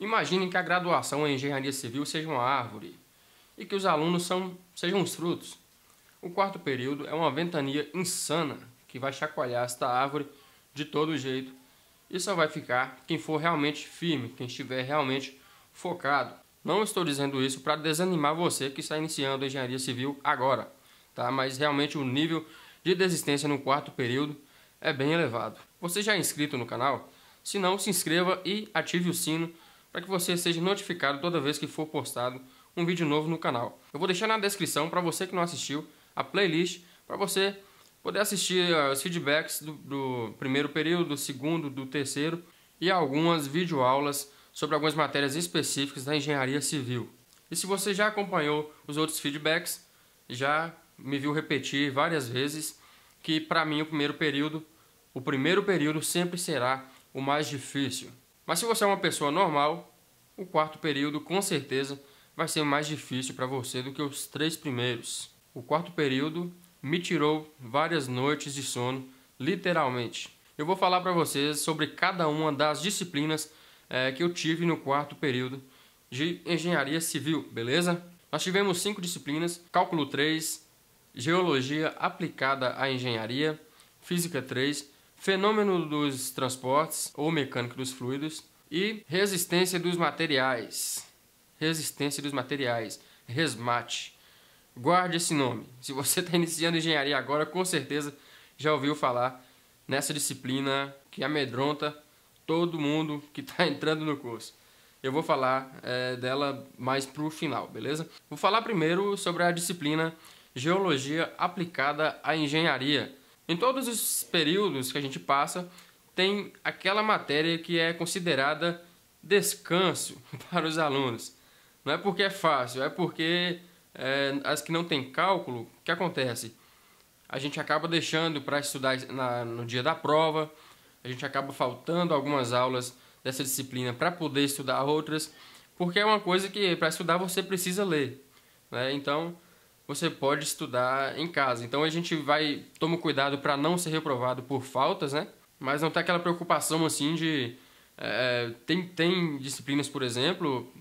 Imaginem que a graduação em Engenharia Civil seja uma árvore e que os alunos sejam os frutos. O quarto período é uma ventania insana que vai chacoalhar esta árvore de todo jeito e só vai ficar quem for realmente firme, quem estiver realmente focado. Não estou dizendo isso para desanimar você que está iniciando a Engenharia Civil agora, tá? Mas realmente o nível de desistência no quarto período é bem elevado. Você já é inscrito no canal? Se não, se inscreva e ative o sino para que você seja notificado toda vez que for postado um vídeo novo no canal. Eu vou deixar na descrição, para você que não assistiu, a playlist para você poder assistir os feedbacks do primeiro período, do segundo, do terceiro e algumas videoaulas sobre algumas matérias específicas da engenharia civil. E se você já acompanhou os outros feedbacks, já me viu repetir várias vezes que para mim o primeiro período sempre será o mais difícil. Mas se você é uma pessoa normal, o quarto período com certeza vai ser mais difícil para você do que os 3 primeiros. O quarto período me tirou várias noites de sono, literalmente. Eu vou falar para vocês sobre cada uma das disciplinas que eu tive no quarto período de Engenharia Civil, beleza? Nós tivemos 5 disciplinas: Cálculo 3, Geologia aplicada à Engenharia, Física 3, Fenômeno dos Transportes ou Mecânica dos Fluidos e Resistência dos Materiais. Resistência dos Materiais, RESMAT. Guarde esse nome. Se você está iniciando engenharia agora, com certeza já ouviu falar nessa disciplina que amedronta todo mundo que está entrando no curso. Eu vou falar dela mais para o final, beleza? Vou falar primeiro sobre a disciplina Geologia aplicada à Engenharia. Em todos os períodos que a gente passa, tem aquela matéria que é considerada descanso para os alunos. Não é porque é fácil, é porque as que não tem cálculo, o que acontece? A gente acaba deixando para estudar no dia da prova, a gente acaba faltando algumas aulas dessa disciplina para poder estudar outras, porque é uma coisa que para estudar você precisa ler, né? Então você pode estudar em casa. Então a gente toma cuidado para não ser reprovado por faltas, né? Mas não tem aquela preocupação assim de... tem disciplinas, por exemplo,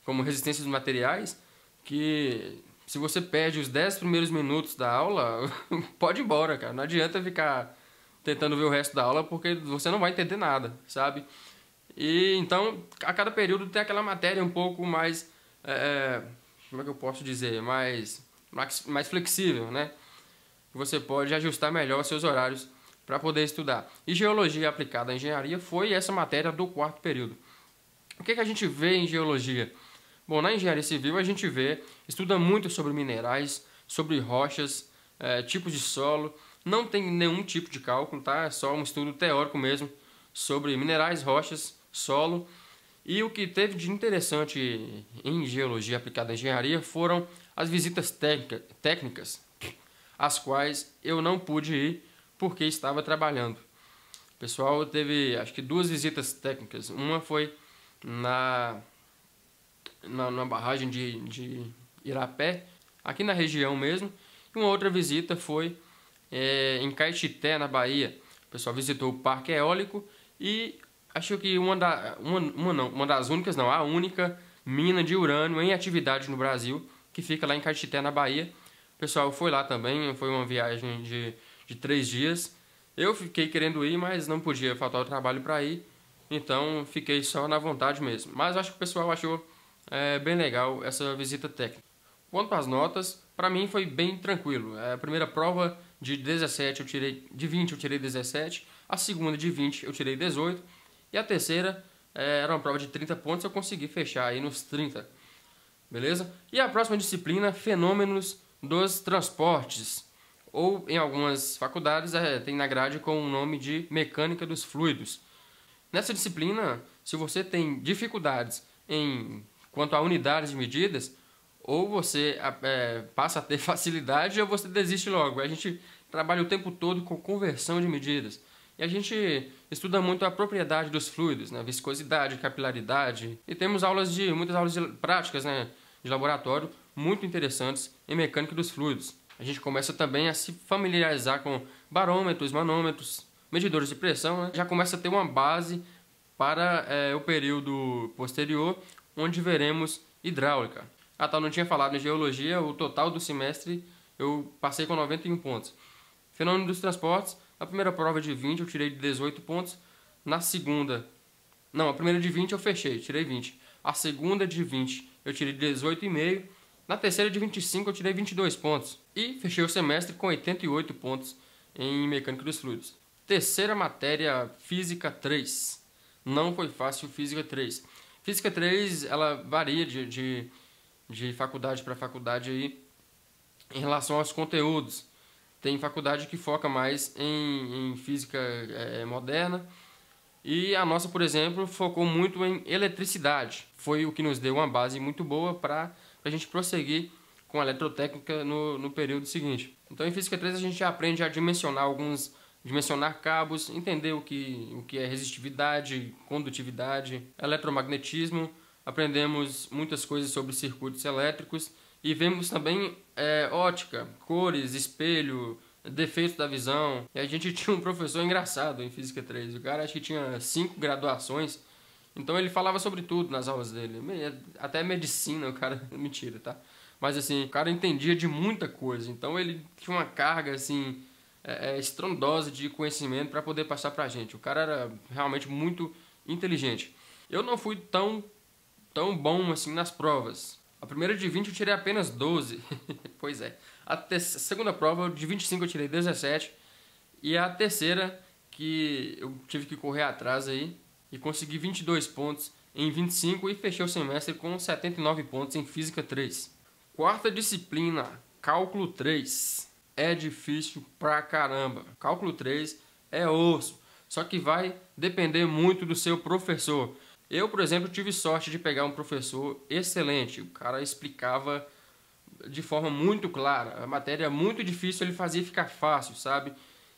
como resistência dos materiais, que se você perde os 10 primeiros minutos da aula, pode ir embora, cara. Não adianta ficar tentando ver o resto da aula, porque você não vai entender nada, sabe? E então, a cada período tem aquela matéria um pouco mais... como é que eu posso dizer? Mais flexível, né? Você pode ajustar melhor seus horários para poder estudar. E Geologia aplicada à Engenharia foi essa matéria do quarto período. O que a gente vê em Geologia? Bom, na Engenharia Civil a gente estuda muito sobre minerais, sobre rochas, tipos de solo. Não tem nenhum tipo de cálculo, tá? É só um estudo teórico mesmo sobre minerais, rochas, solo. E o que teve de interessante em Geologia aplicada à Engenharia foram as visitas técnicas, as quais eu não pude ir porque estava trabalhando. O pessoal teve, acho que 2 visitas técnicas. Uma foi na barragem de Irapé, aqui na região mesmo. E uma outra visita foi em Caetité, na Bahia. O pessoal visitou o Parque Eólico e acho que a única mina de urânio em atividade no Brasil, que fica lá em Caetité, na Bahia. O pessoal foi lá também, foi uma viagem de 3 dias. Eu fiquei querendo ir, mas não podia faltar o trabalho para ir, então fiquei só na vontade mesmo. Mas acho que o pessoal achou bem legal essa visita técnica. Quanto às notas, para mim foi bem tranquilo. A primeira prova de 20 eu tirei 17, a segunda de 20 eu tirei 18, e a terceira era uma prova de 30 pontos, eu consegui fechar aí nos 30. Beleza? E a próxima disciplina, Fenômenos dos Transportes, ou em algumas faculdades tem na grade com o nome de Mecânica dos Fluidos. Nessa disciplina, se você tem dificuldades quanto a unidades de medidas, ou você passa a ter facilidade ou você desiste logo. A gente trabalha o tempo todo com conversão de medidas. E a gente estuda muito a propriedade dos fluidos, né? Viscosidade, capilaridade. E temos muitas aulas práticas, né? De laboratório muito interessantes em mecânica dos fluidos. A gente começa também a se familiarizar com barômetros, manômetros, medidores de pressão, né? Já começa a ter uma base para o período posterior, onde veremos hidráulica. Ah, tá, não tinha falado em geologia, o total do semestre eu passei com 91 pontos. Fenômeno dos transportes, a primeira prova de 20 eu tirei 18 pontos, na segunda, não, a primeira de 20 eu fechei, tirei 20. A segunda de 20 eu tirei 18,5, na terceira de 25 eu tirei 22 pontos. E fechei o semestre com 88 pontos em mecânica dos fluidos. Terceira matéria, Física 3. Não foi fácil Física 3. Física 3, ela varia de faculdade para faculdade aí, em relação aos conteúdos. Tem faculdade que foca mais em física moderna. E a nossa, por exemplo, focou muito em eletricidade. Foi o que nos deu uma base muito boa para a gente prosseguir com a eletrotécnica no período seguinte. Então, em Física 3, a gente aprende a dimensionar cabos, entender o que é resistividade, condutividade, eletromagnetismo. Aprendemos muitas coisas sobre circuitos elétricos e vemos também ótica, cores, espelho, defeitos da visão. E a gente tinha um professor engraçado em Física 3. O cara acho que tinha 5 graduações. Então ele falava sobre tudo nas aulas dele. Até medicina, o cara... Mentira, tá? Mas assim, o cara entendia de muita coisa. Então ele tinha uma carga assim estrondosa de conhecimento para poder passar pra gente. O cara era realmente muito inteligente. Eu não fui tão bom assim nas provas. A primeira de 20 eu tirei apenas 12. Pois é. A segunda prova de 25 eu tirei 17. E a terceira, que eu tive que correr atrás aí, e consegui 22 pontos em 25 e fechei o semestre com 79 pontos em Física 3. Quarta disciplina, Cálculo 3. É difícil pra caramba. Cálculo 3 é osso, só que vai depender muito do seu professor. Eu, por exemplo, tive sorte de pegar um professor excelente. O cara explicava de forma muito clara. A matéria muito difícil ele fazia ficar fácil, sabe?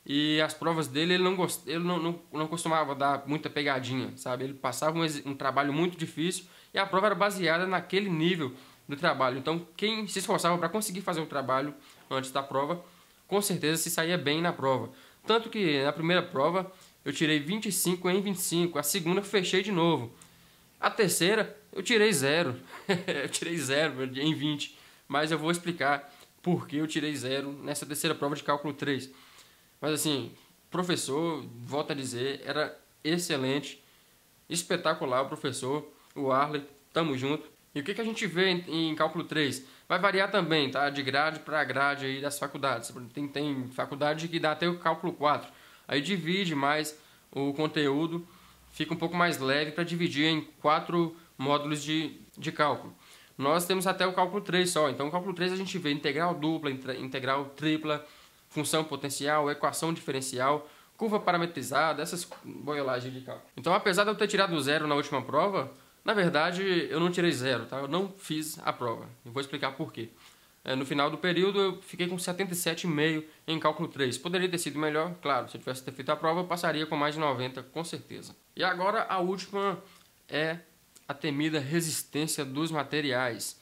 E as provas dele ele não costumava dar muita pegadinha, sabe? Ele passava um trabalho muito difícil e a prova era baseada naquele nível do trabalho. Então, quem se esforçava para conseguir fazer o trabalho antes da prova, com certeza se saía bem na prova. Tanto que na primeira prova eu tirei 25 em 25, a segunda eu fechei de novo. A terceira eu tirei 0. Eu tirei 0 em 20, mas eu vou explicar por que eu tirei 0 nessa terceira prova de Cálculo 3. Mas assim, professor, volto a dizer, era excelente, espetacular o professor, o Arley, tamo junto. E o que a gente vê em Cálculo 3? Vai variar também, tá? De grade para grade aí das faculdades. Tem faculdade que dá até o Cálculo 4. Aí divide mais o conteúdo, fica um pouco mais leve para dividir em 4 módulos de cálculo. Nós temos até o Cálculo 3 só. Então, o Cálculo 3 a gente vê integral dupla, integral tripla, função potencial, equação diferencial, curva parametrizada, essas boiolagens de cálculo. Então, apesar de eu ter tirado 0 na última prova, na verdade, eu não tirei 0, tá? Eu não fiz a prova. Eu vou explicar por quê. No final do período, eu fiquei com 77,5 em Cálculo 3. Poderia ter sido melhor, claro. Se eu tivesse feito a prova, eu passaria com mais de 90, com certeza. E agora, a última é a temida resistência dos materiais.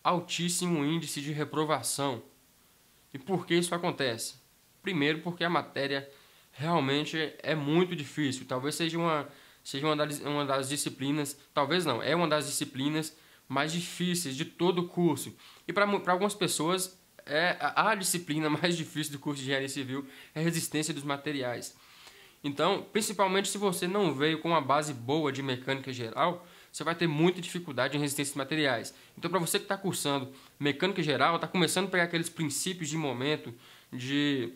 Altíssimo índice de reprovação. E por que isso acontece? Primeiro, porque a matéria realmente é muito difícil. Talvez seja uma das disciplinas, talvez não, é uma das disciplinas mais difíceis de todo o curso. E para algumas pessoas, a disciplina mais difícil do curso de Engenharia Civil é a resistência dos materiais. Então, principalmente se você não veio com uma base boa de mecânica geral, você vai ter muita dificuldade em resistência de materiais. Então, para você que está cursando mecânica geral, está começando a pegar aqueles princípios de momento, de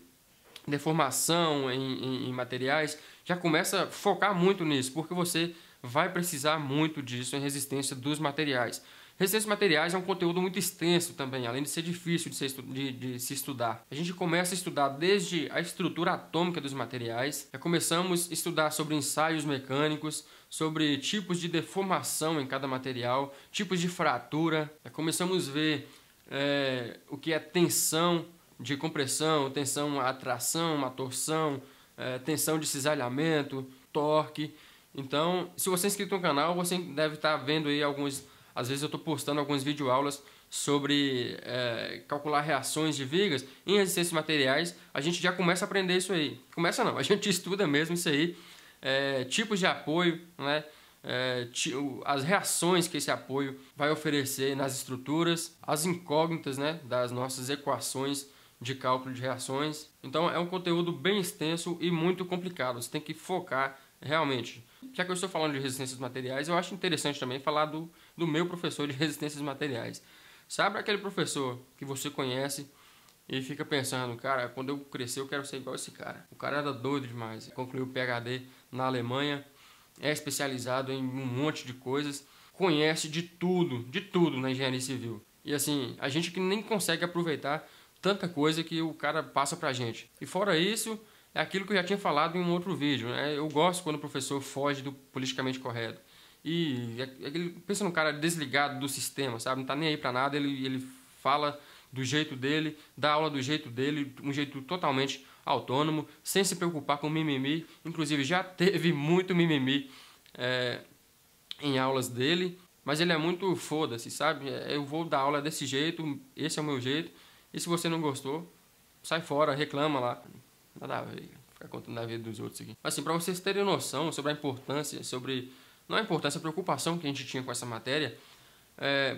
deformação em materiais, já começa a focar muito nisso, porque você vai precisar muito disso em resistência dos materiais. Resistência de materiais é um conteúdo muito extenso também, além de ser difícil de se estudar. A gente começa a estudar desde a estrutura atômica dos materiais, já começamos a estudar sobre ensaios mecânicos, sobre tipos de deformação em cada material, tipos de fratura, já começamos a ver o que é tensão de compressão, tensão atração, a torção, tensão de cisalhamento, torque. Então, se você é inscrito no canal, você deve estar vendo aí às vezes eu estou postando algumas videoaulas sobre calcular reações de vigas em resistência de materiais. A gente já começa a aprender isso aí. Começa não, a gente estuda mesmo isso aí tipos de apoio, né? As reações que esse apoio vai oferecer nas estruturas, as incógnitas, né, das nossas equações de cálculo de reações. Então é um conteúdo bem extenso e muito complicado, você tem que focar realmente. Já que eu estou falando de resistências materiais, eu acho interessante também falar do meu professor de resistências materiais. Sabe aquele professor que você conhece e fica pensando, cara, quando eu crescer eu quero ser igual esse cara. O cara era doido demais, concluiu o PhD na Alemanha, é especializado em um monte de coisas, conhece de tudo na engenharia civil. E assim, a gente que nem consegue aproveitar tanta coisa que o cara passa pra gente. E fora isso, é aquilo que eu já tinha falado em um outro vídeo, né? Eu gosto quando o professor foge do politicamente correto. E pensa num cara desligado do sistema, sabe? Não tá nem aí pra nada, ele fala do jeito dele, dá aula do jeito dele, um jeito totalmente autônomo, sem se preocupar com mimimi. Inclusive já teve muito mimimi em aulas dele, mas ele é muito foda-se, sabe? Eu vou dar aula desse jeito, esse é o meu jeito, e se você não gostou, sai fora, reclama lá. Nada a ver, ficar contando a vida dos outros aqui. Assim, pra vocês terem noção sobre a importância, não a importância, a preocupação que a gente tinha com essa matéria.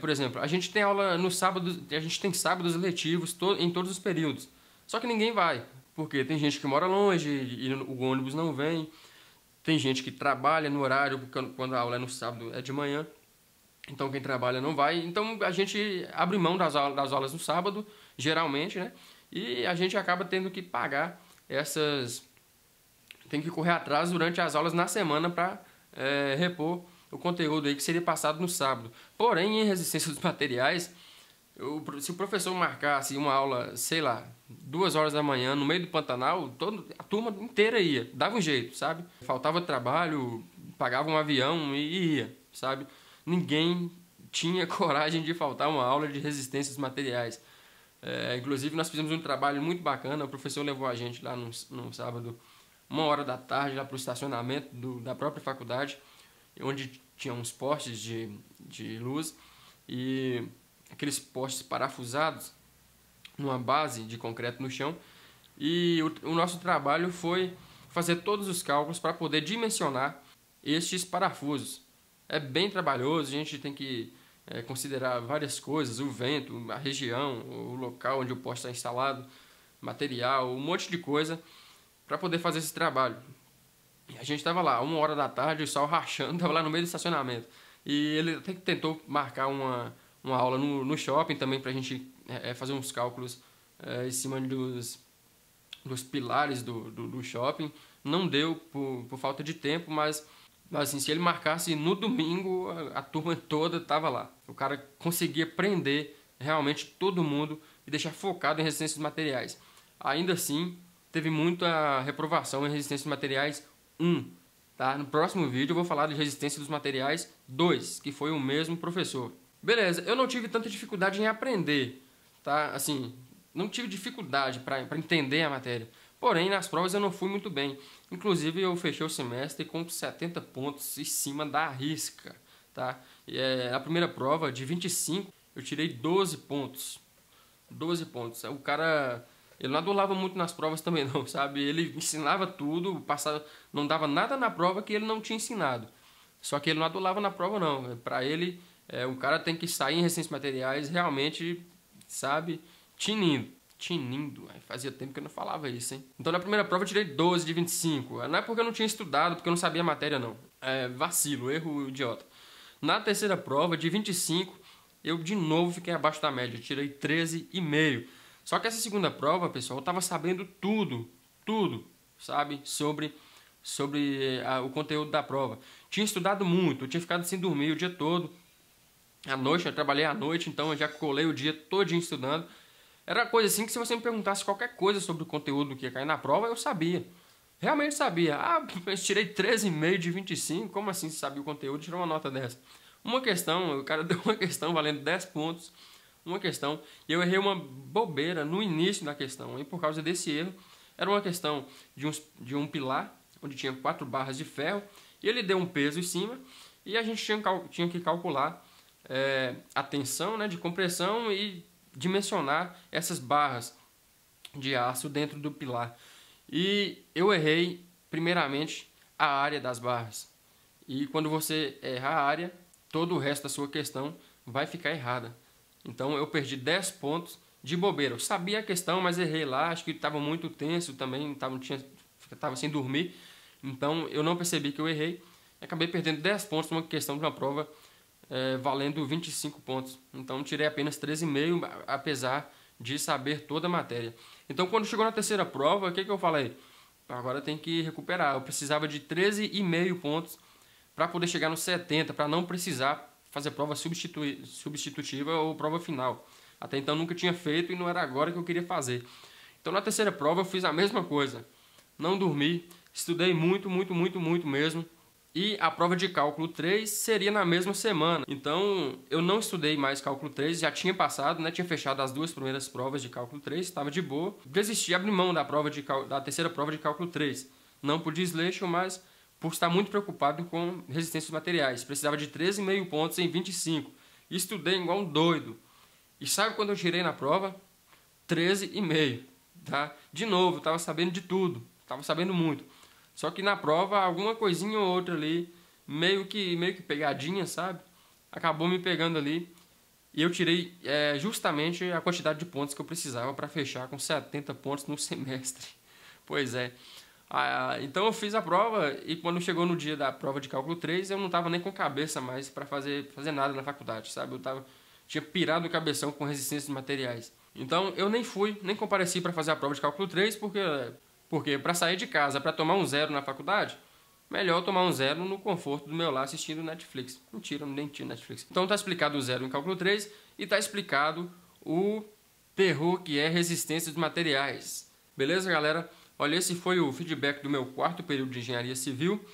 Por exemplo, a gente tem aula no sábado, a gente tem sábados letivos em todos os períodos. Só que ninguém vai, porque tem gente que mora longe e o ônibus não vem. Tem gente que trabalha no horário, porque quando a aula é no sábado é de manhã. Então quem trabalha não vai. Então a gente abre mão das aulas no sábado, geralmente, né? E a gente acaba tendo que pagar tem que correr atrás durante as aulas na semana para repor o conteúdo aí que seria passado no sábado. Porém, em resistência dos materiais, se o professor marcasse uma aula, sei lá, 2 horas da manhã, no meio do Pantanal, a turma inteira ia, dava um jeito, sabe? Faltava trabalho, pagava um avião e ia, sabe? Ninguém tinha coragem de faltar uma aula de resistências materiais. Inclusive, nós fizemos um trabalho muito bacana, o professor levou a gente lá no sábado, 1 hora da tarde, lá para o estacionamento da própria faculdade, onde tinha uns postes de luz e aqueles postes parafusados numa base de concreto no chão. E o nosso trabalho foi fazer todos os cálculos para poder dimensionar estes parafusos. É bem trabalhoso, a gente tem que considerar várias coisas, o vento, a região, o local onde o poste está instalado, material, um monte de coisa para poder fazer esse trabalho. E a gente estava lá, 1 hora da tarde, o sol rachando, estava lá no meio do estacionamento. E ele até que tentou marcar uma aula no shopping também para a gente fazer uns cálculos em cima dos pilares do shopping. Não deu por falta de tempo, mas assim, se ele marcasse no domingo, a turma toda estava lá. O cara conseguia prender realmente todo mundo e deixar focado em resistências materiais. Ainda assim, teve muita reprovação em resistências materiais 1. Tá? No próximo vídeo eu vou falar de resistência dos materiais 2, que foi o mesmo professor. Beleza, eu não tive tanta dificuldade em aprender, tá? Assim, não tive dificuldade para entender a matéria. Porém, nas provas eu não fui muito bem. Inclusive, eu fechei o semestre com 70 pontos em cima da risca, tá? A primeira prova, de 25, eu tirei 12 pontos. 12 pontos. O cara, ele não adulava muito nas provas também não, sabe? Ele ensinava tudo, não dava nada na prova que ele não tinha ensinado. Só que ele não adulava na prova não. Para ele, o cara tem que sair em resistências materiais realmente, sabe, tinindo. Fazia tempo que eu não falava isso, hein? Então na primeira prova eu tirei 12 de 25. Não é porque eu não tinha estudado, porque eu não sabia a matéria, não. Vacilo, erro idiota. Na terceira prova, de 25, eu de novo fiquei abaixo da média. Eu tirei 13,5. Só que essa segunda prova, pessoal, eu tava sabendo tudo, sabe? Sobre o conteúdo da prova. Tinha estudado muito, eu tinha ficado sem dormir o dia todo. À noite, eu trabalhei à noite, então eu já colei o dia todinho estudando. Era coisa assim que se você me perguntasse qualquer coisa sobre o conteúdo que ia cair na prova, eu sabia. Realmente sabia. Eu tirei 13,5 de 25, como assim você sabia o conteúdo e tirou uma nota dessa? Uma questão, o cara deu uma questão valendo 10 pontos, uma questão, e eu errei uma bobeira no início da questão, e por causa desse erro, era uma questão de um pilar, onde tinha 4 barras de ferro, e ele deu um peso em cima, e a gente tinha que calcular a tensão, né, de compressão e dimensionar essas barras de aço dentro do pilar. E eu errei, primeiramente, a área das barras. E quando você erra a área, todo o resto da sua questão vai ficar errada. Então eu perdi 10 pontos de bobeira. Eu sabia a questão, mas errei lá. Acho que estava muito tenso também, estava sem dormir. Então eu não percebi que eu errei. Acabei perdendo 10 pontos numa questão de uma prova valendo 25 pontos. Então tirei apenas 13,5, apesar de saber toda a matéria. Então quando chegou na terceira prova, o que eu falei? Agora tem que recuperar. Eu precisava de 13,5 pontos para poder chegar nos 70, para não precisar fazer prova substitutiva ou prova final. Até então nunca tinha feito e não era agora que eu queria fazer. Então na terceira prova eu fiz a mesma coisa. Não dormi, estudei muito mesmo. E a prova de cálculo 3 seria na mesma semana. Então eu não estudei mais cálculo 3, já tinha passado, né? Tinha fechado as 2 primeiras provas de cálculo 3, estava de boa. Desisti, abri mão da terceira prova de cálculo 3. Não por desleixo, mas por estar muito preocupado com resistência dos materiais. Precisava de 13,5 pontos em 25. Estudei igual um doido. E sabe quando eu tirei na prova? 13,5. Tá? De novo, estava sabendo de tudo. Estava sabendo muito. Só que na prova, alguma coisinha ou outra ali, meio que pegadinha, sabe? Acabou me pegando ali. E eu tirei justamente a quantidade de pontos que eu precisava para fechar com 70 pontos no semestre. Pois é. Então eu fiz a prova e quando chegou no dia da prova de cálculo 3, eu não estava nem com cabeça mais para fazer nada na faculdade, sabe? Tinha pirado o cabeção com resistência de materiais. Então eu nem compareci para fazer a prova de cálculo 3, porque para sair de casa, para tomar um 0 na faculdade, melhor tomar um 0 no conforto do meu lar assistindo Netflix. Mentira, nem tinha Netflix. Então tá explicado o 0 em cálculo 3 e tá explicado o terror que é resistência de materiais. Beleza, galera? Olha, esse foi o feedback do meu quarto período de engenharia civil.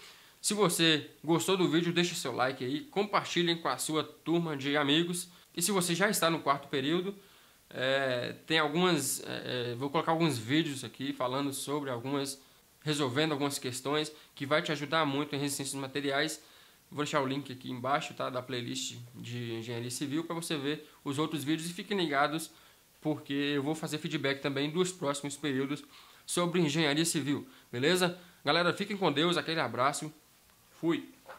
Se você gostou do vídeo, deixe seu like aí, compartilhem com a sua turma de amigos. E se você já está no quarto período, vou colocar alguns vídeos aqui falando sobre resolvendo algumas questões que vai te ajudar muito em resistência de materiais. Vou deixar o link aqui embaixo, tá, da playlist de engenharia civil para você ver os outros vídeos e fiquem ligados porque eu vou fazer feedback também dos próximos períodos sobre engenharia civil, beleza? Galera, fiquem com Deus, aquele abraço, fui!